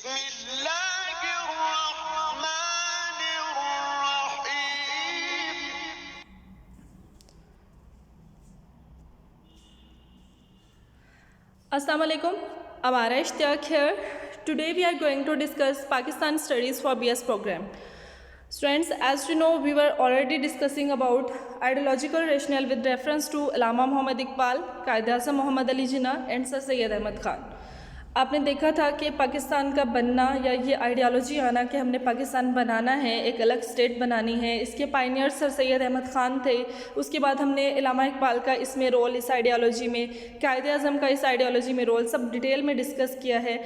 Assalamu alaikum. I'm Ara Ishtiaq here. Today we are going to discuss Pakistan Studies for BS program. Students, as you know, we were already discussing about ideological rationale with reference to Allama Muhammad Iqbal, Quaid-e-Azam Muhammad Ali Jinnah and Sir Syed Ahmad Khan. आपने देखा था कि पाकिस्तान का बनना या ये ideology आना कि हमने पाकिस्तान बनाना है, एक अलग स्टेट बनानी है, इसके पायनियर सर सैयद अहमद ख़ान थे। उसके बाद हमने अल्लामा इकबाल का इसमें रोल, इस आइडियालॉजी में, कायद-ए-आज़म का इस आइडियालॉजी में रोल सब डिटेल में डिस्कस किया है।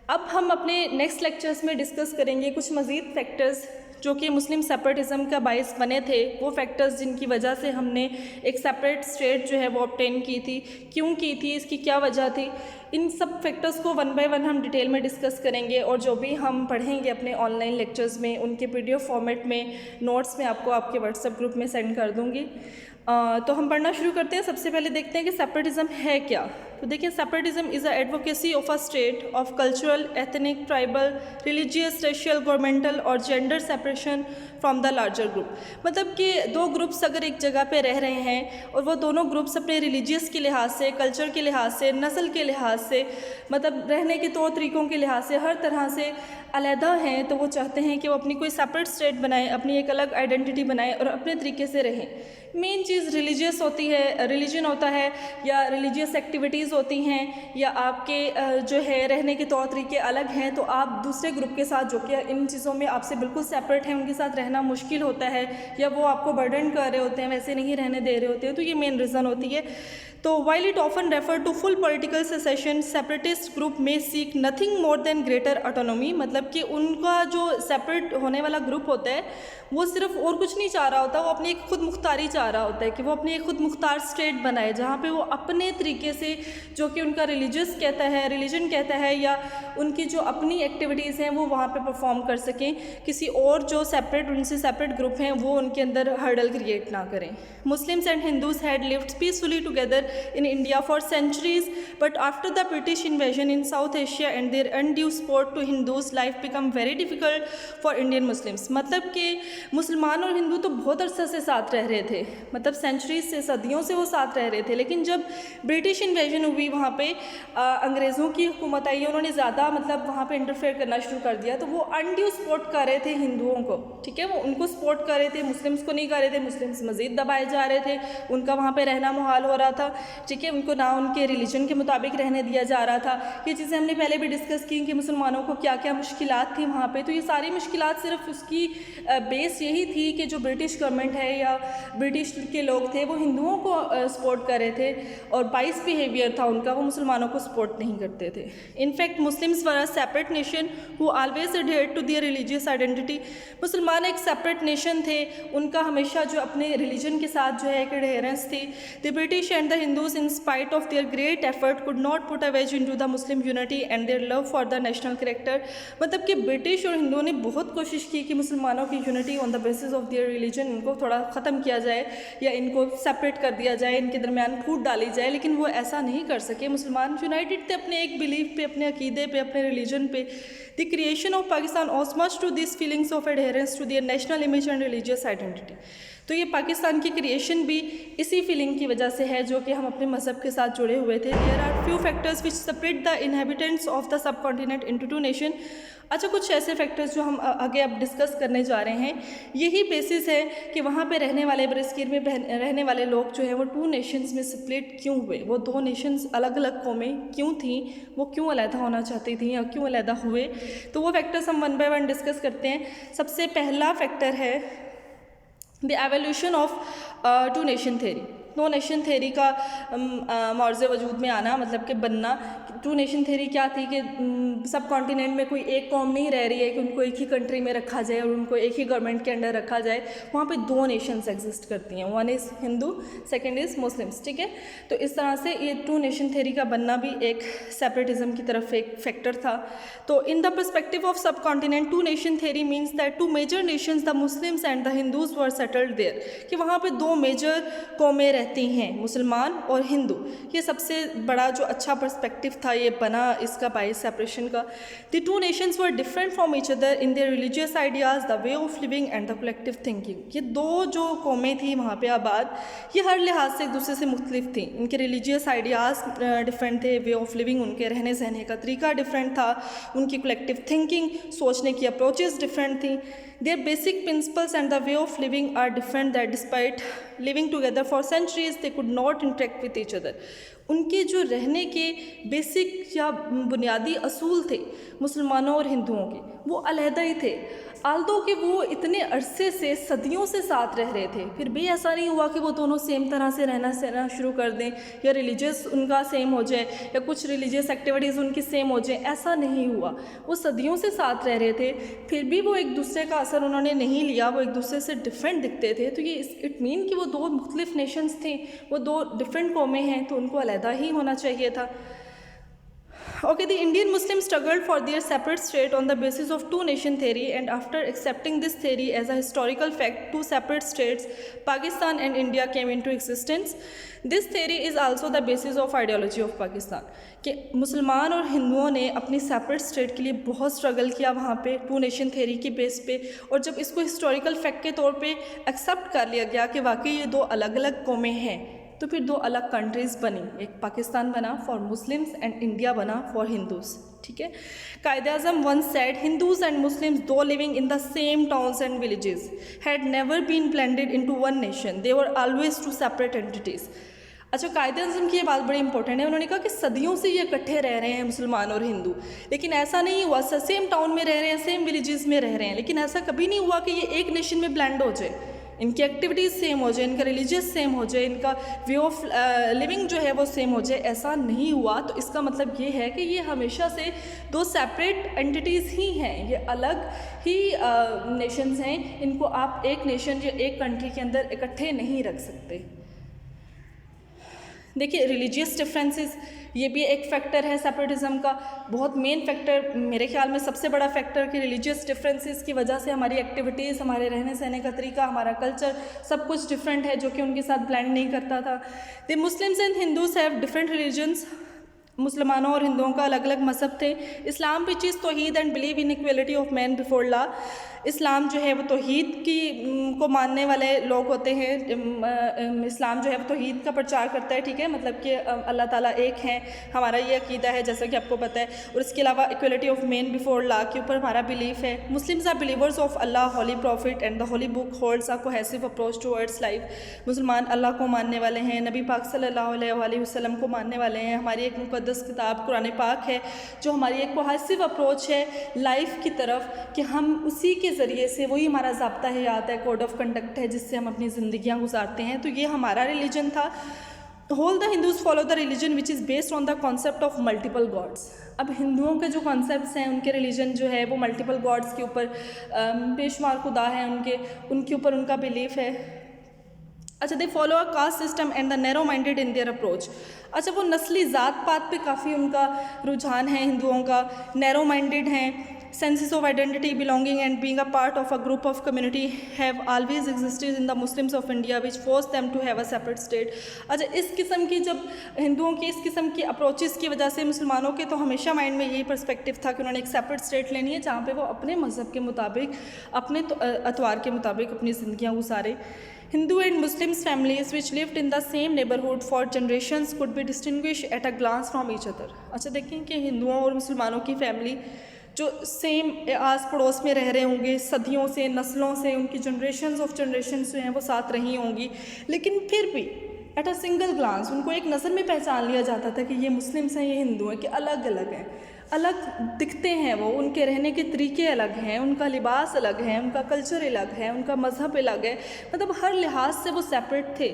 अब हम अपने नेक्स्ट लेक्चर्स में डिस्कस करेंगे कुछ मज़ीद फैक्टर्स जो कि मुस्लिम सेपरेटिज़म का बाइस बने थे, वो फैक्टर्स जिनकी वजह से हमने एक सेपरेट स्टेट जो है वो ऑब्टेन की थी, क्यों की थी, इसकी क्या वजह थी। इन सब फैक्टर्स को वन बाय वन हम डिटेल में डिस्कस करेंगे और जो भी हम पढ़ेंगे अपने ऑनलाइन लेक्चर्स में उनके PDF फॉर्मेट में नोट्स में आपको आपके व्हाट्सएप ग्रुप में सेंड कर दूँगी। तो हम पढ़ना शुरू करते हैं। सबसे पहले देखते हैं कि सेपरेटिज़म है क्या। तो देखिए, separatism is a advocacy of a state of cultural, ethnic, tribal, religious, racial, governmental और gender separation from the larger group. मतलब कि दो ग्रुप्स अगर एक जगह पे रह रहे हैं और वो दोनों ग्रुप्स अपने रिलीजियस के लिहाज से, कल्चर के लिहाज से, नस्ल के लिहाज से, मतलब रहने के तौर तरीक़ों के लिहाज से हर तरह से अलहदा हैं, तो वो चाहते हैं कि वो अपनी कोई सेपरेट स्टेट बनाएं, अपनी एक अलग आइडेंटिटी बनाएं और अपने तरीके से रहें। मेन चीज़ रिलीजियस होती है, रिलीजन होता है या रिलीजियस एक्टिविटीज़ होती हैं या आपके जो है रहने के तौर तरीके अलग हैं, तो आप दूसरे ग्रुप के साथ जो कि इन चीज़ों में आपसे बिल्कुल सेपरेट हैं उनके साथ रहना मुश्किल होता है या वो आपको बर्डन कर रहे होते हैं, वैसे नहीं रहने दे रहे होते हैं। तो ये मेन रीज़न होती है। तो while it often refer to full political secession, separatist group may seek nothing more than greater autonomy। मतलब कि उनका जो सेपरेट होने वाला ग्रुप होता है वो सिर्फ और कुछ नहीं चाह रहा होता, वो अपनी एक खुद मुख्तारी चाह रहा होता है कि वो अपनी एक खुद मुख्तार स्टेट बनाए जहाँ पे वो अपने तरीके से जो कि उनका रिलीजियस कहता है, रिलीजन कहता है या उनकी जो अपनी एक्टिविटीज़ हैं वो वहाँ पे परफॉर्म कर सकें, किसी और जो सेपरेट उनसे सेपरेट ग्रुप हैं वो उनके अंदर हर्डल क्रिएट ना करें। Muslims and Hindus had lived peacefully together in India for centuries, but after the British invasion in South Asia and their undue support to Hindus, life became very difficult for Indian Muslims। मतलब कि मुसलमान और हिंदू तो बहुत अरसा से साथ रह रहे थे, मतलब सेंचुरीज से, सदियों से वो साथ रह रहे थे, लेकिन जब ब्रिटिश इन्वेजन हुई वहाँ पे अंग्रेज़ों की हुकूमत आई, उन्होंने ज़्यादा मतलब वहाँ पे इंटरफेयर करना शुरू कर दिया, तो वो अनड्यू सपोर्ट कर रहे थे हिंदुओं को, ठीक है, वो उनको सपोर्ट कर रहे थे, मुस्लिम्स को नहीं कर रहे थे। मुस्लिम्स मज़ीद दबाए जा रहे थे, उनका वहाँ पे रहना मुहाल हो रहा था, ठीक है, उनको ना उनके रिलीजन के मुताबिक रहने दिया जा रहा था। ये चीज़ें हमने पहले भी डिस्कस की कि मुसलमानों को क्या क्या मुश्किलात थी वहाँ पे। तो ये सारी मुश्किलात सिर्फ उसकी बेस यही थी कि जो ब्रिटिश गवर्नमेंट है या ब्रिटिश के लोग थे वो हिंदुओं को सपोर्ट कर रहे थे और बाइस बिहेवियर था उनका, वो मुसलमानों को सपोर्ट नहीं करते थे। In fact Muslims were a separate nation who always adhered to their religious identity. मुसलमान एक सेपरेट नेशन थे, उनका हमेशा जो अपने रिलीजन के साथ जो है एक एडहेरेंस थी। The British and the Hindus in spite of their great effort could not put a wedge into the Muslim unity and their love for the national character। मतलब कि ब्रिटिश और हिंदुओं ने बहुत कोशिश की कि मुसलमानों की unity on the basis of their religion इनको थोड़ा ख़त्म किया जाए या इनको सेपरेट कर दिया जाए, इनके दरमियान फूट डाली जाए, लेकिन वो ऐसा नहीं कर सके। मुसलमान यूनाइटेड थे अपने एक बिलीफ पे, अपने अकीदे पे, अपने रिलीजन पे। The creation of Pakistan owes much to this feelings of adherence to their national image and religious identity. तो ये पाकिस्तान की क्रिएशन भी इसी फीलिंग की वजह से है जो कि हम अपने मज़हब के साथ जुड़े हुए थे। There are few factors which separate the inhabitants of the subcontinent into two nation. अच्छा, कुछ ऐसे फैक्टर्स जो हम आगे अब डिस्कस करने जा रहे हैं, यही बेसिस है कि वहाँ पे रहने वाले बरस्कीर में रहने वाले लोग जो हैं वो टू नेशंस में स्प्लिट क्यों हुए, वो दो नेशंस अलग अलग कौमें क्यों थीं, वो क्यों अलहदा होना चाहती थी या क्यों अलहदा हुए। तो वो फैक्टर्स हम वन बाय वन डिस्कस करते हैं। सबसे पहला फैक्टर है the evolution of two nation theory. दो नेशन थेरी का मौर्ज़े वजूद में आना, मतलब कि बनना। टू नेशन थेरी क्या थी कि सब कॉन्टिनेंट में कोई एक कौम नहीं रह रही है कि उनको एक ही कंट्री में रखा जाए और उनको एक ही गवर्नमेंट के अंडर रखा जाए। वहाँ पे दो नेशंस एग्जिस्ट करती हैं, one is Hindu, second is Muslims, ठीक है। तो इस तरह से ये टू नेशन थेरी का बनना भी एक सेपरेटिज्म की तरफ एक फैक्टर था। तो in the perspective of subcontinent, two nation theory means that two major nations the Muslims and the Hindus were settled there, कि वहाँ पे दो मेजर कौमें रहती हैं, मुसलमान और हिंदू। ये सबसे बड़ा जो अच्छा पर्सपेक्टिव था था ये बना इसका बाई सेपरेशन का। The two nations were different from each other in their religious ideas, the way of living and the collective thinking. ये दो जो कौमें थी वहाँ पे आबाद, ये हर लिहाज से एक दूसरे से मुख्तलिफ थी। इनके रिलीजियस आइडियाज़ डिफरेंट थे, वे ऑफ लिविंग उनके रहने सहने का तरीका डिफरेंट था, उनकी कलेक्टिव थिंकिंग सोचने की अप्रोचेस डिफरेंट थी। Their basic principles and the way of living are different, that despite living together for centuries they could not interact with each other. उनके जो रहने के बेसिक या बुनियादी असूल थे मुसलमानों और हिंदुओं के, वो अलहदा ही थे। आल्दो कि वो इतने अरसे से सदियों से साथ रह रहे थे, फिर भी ऐसा नहीं हुआ कि वो दोनों सेम तरह से रहना सहना शुरू कर दें या रिलीजियस उनका सेम हो जाए या कुछ रिलीजियस एक्टिविटीज़ उनकी सेम हो जाए, ऐसा नहीं हुआ। वो सदियों से साथ रह रहे थे, फिर भी वो एक दूसरे का असर उन्होंने नहीं लिया, वो एक दूसरे से डिफरेंट दिखते थे। तो ये इट मीन कि वो दो मुख्तलिफ नेशंस थे, वो दो डिफरेंट कौमें हैं, तो उनको अलहदा ही होना चाहिए था। Okay, the Indian Muslims struggled for their separate state on the basis of two-nation theory, and after accepting this theory as a historical fact, two separate states, Pakistan and India, came into existence. This theory is also the basis of ideology of Pakistan. कि मुसलमान और हिंदुओं ने अपनी separate state के लिए बहुत struggle किया वहाँ पे टू नेशन थ्योरी के बेस पे, और जब इसको हिस्टोरिकल फैक्ट के तौर पे एक्सेप्ट कर लिया गया कि वाकई ये दो अलग अलग कौमें हैं, तो फिर दो अलग कंट्रीज़ बनी, एक पाकिस्तान बना फॉर मुस्लिम्स एंड इंडिया बना फॉर हिंदूज़। ठीक है, Quaid-e-Azam once said Hindus and Muslims though living in the same towns and villages had never been blended into one nation, they were always two separate entities. अच्छा, कायदे-आज़म की ये बात बड़ी इंपॉर्टेंट है। उन्होंने कहा कि सदियों से ये इकट्ठे रह रहे हैं मुसलमान और हिंदू, लेकिन ऐसा नहीं हुआ, सेम टाउन में रह रहे हैं, सेम विलेजेस में रह रहे हैं, लेकिन ऐसा कभी नहीं हुआ कि ये एक नेशन में ब्लेंड हो जाए, इनकी एक्टिविटीज़ सेम हो जाए, इनका रिलीजियस सेम हो जाए, इनका वे ऑफ लिविंग जो है वो सेम हो जाए, ऐसा नहीं हुआ। तो इसका मतलब ये है कि ये हमेशा से दो सेपरेट एंटिटीज़ ही हैं, ये अलग ही नेशंस हैं, इनको आप एक नेशन या एक कंट्री के अंदर इकट्ठे नहीं रख सकते। देखिए, रिलीजियस डिफरेंसेस ये भी एक फैक्टर है सेपरेटिज्म का, बहुत मेन फैक्टर मेरे ख्याल में, सबसे बड़ा फैक्टर कि रिलीजियस डिफरेंसेस की वजह से हमारी एक्टिविटीज़, हमारे रहने सहने का तरीका, हमारा कल्चर सब कुछ डिफरेंट है, जो कि उनके साथ ब्लेंड नहीं करता था। The Muslims and Hindus have different religions, मुसलमानों और हिंदुओं का अलग अलग मज़हब थे। इस्लाम विच इज़ तौहीद and believe in equality of man before law. इस्लाम जो है वो तौहीद की को मानने वाले लोग होते हैं। इस्लाम जो है वो तौहीद का प्रचार करता है, ठीक है, मतलब कि अल्लाह ताला एक हैं, हमारा ये अकीदा है जैसा कि आपको पता है। और इसके अलावा equality of man before law के ऊपर हमारा बिलीफ है। Muslims are believers of Allah, holy prophet and the holy book holds a cohesive approach towards life. मुसलमान अल्लाह को मानने वाले हैं, नबी पाक सल्लल्लाहु अलैहि वसल्लम को मानने वाले हैं। हमारी एक मुक़द्दस किताब कुरान पाक है जो हमारी एक कोहेसिव अप्रोच है लाइफ की तरफ, कि हम उसी के ज़रिए से, वही हमारा ज़ाब्ता हयात है, कोड ऑफ कंडक्ट है, जिससे हम अपनी ज़िंदगियाँ गुजारते हैं। तो ये हमारा रिलीजन था। Whole the Hindus follow the religion which is based on the concept of multiple gods. अब हिंदुओं के जो कॉन्सेप्ट्स हैं, उनके रिलीजन जो है वो मल्टीपल गॉड्स के ऊपर, बेशुमार खुदा हैं उनके ऊपर उनका बिलीफ है। अच्छा, they follow a caste system and the narrow minded in their approach. अच्छा, वो नस्ली ज़ात पात पे काफ़ी उनका रुझान है हिंदुओं का, नैरो माइंडेड हैं। Senses of identity, belonging and being a part of a group of community have always existed in the Muslims of India which force them to have a separate state. अच्छा, इस किस्म की, जब हिंदुओं की इस किस्म की अप्रोचेस की वजह से मुसलमानों के तो हमेशा माइंड में यही पर्सपेक्टिव था कि उन्होंने एक सेपरेट स्टेट लेनी है जहाँ पे वो अपने मज़हब के मुताबिक, अपने अतवार के मुताबिक अपनी ज़िंदगियाँ गुजारे। Hindu and Muslims families which lived in the same neighborhood for generations could be distinguished at a glance from each other। अच्छा, देखें कि हिंदुओं और मुसलमानों की फैमिली जो सेम आस पड़ोस में रह रहे होंगे सदियों से, नस्लों से, उनकी जनरेशन्स ऑफ जनरेशन्स जो हैं वो साथ रही होंगी, लेकिन फिर भी एट अ सिंगल ग्लांस उनको एक नज़र में पहचान लिया जाता था कि ये मुस्लिम्स हैं, ये हिंदू हैं, कि अलग अलग हैं, अलग दिखते हैं वो, उनके रहने के तरीके अलग हैं, उनका लिबास अलग है, उनका कल्चर अलग है, उनका मज़हब अलग है, मतलब हर लिहाज से वो सेपरेट थे।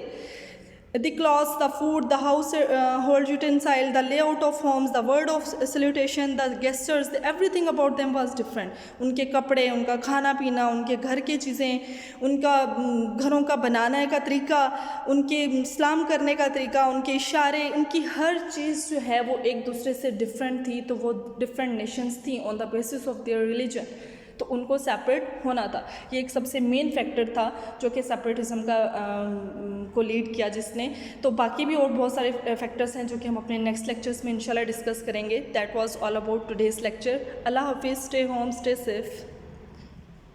The clothes, the food, the household utensil, the layout of homes, the word of salutation, the gestures, everything about them was different। उनके कपड़े, उनका खाना पीना, उनके घर की चीज़ें, उनका घरों का बनाने का तरीका, उनके सलाम करने का तरीका, उनके इशारे, उनकी हर चीज़ जो है वो एक दूसरे से डिफरेंट थी। तो वो डिफरेंट नेशंस थी on the basis of their religion. तो उनको सेपरेट होना था। ये एक सबसे मेन फैक्टर था जो कि सेपरेटिज्म का को लीड किया जिसने। तो बाकी भी और बहुत सारे फैक्टर्स हैं जो कि हम अपने नेक्स्ट लेक्चर्स में इंशाल्लाह डिस्कस करेंगे। That was all about today's lecture. अल्लाह हाफिज़, स्टे होम, स्टे सेफ।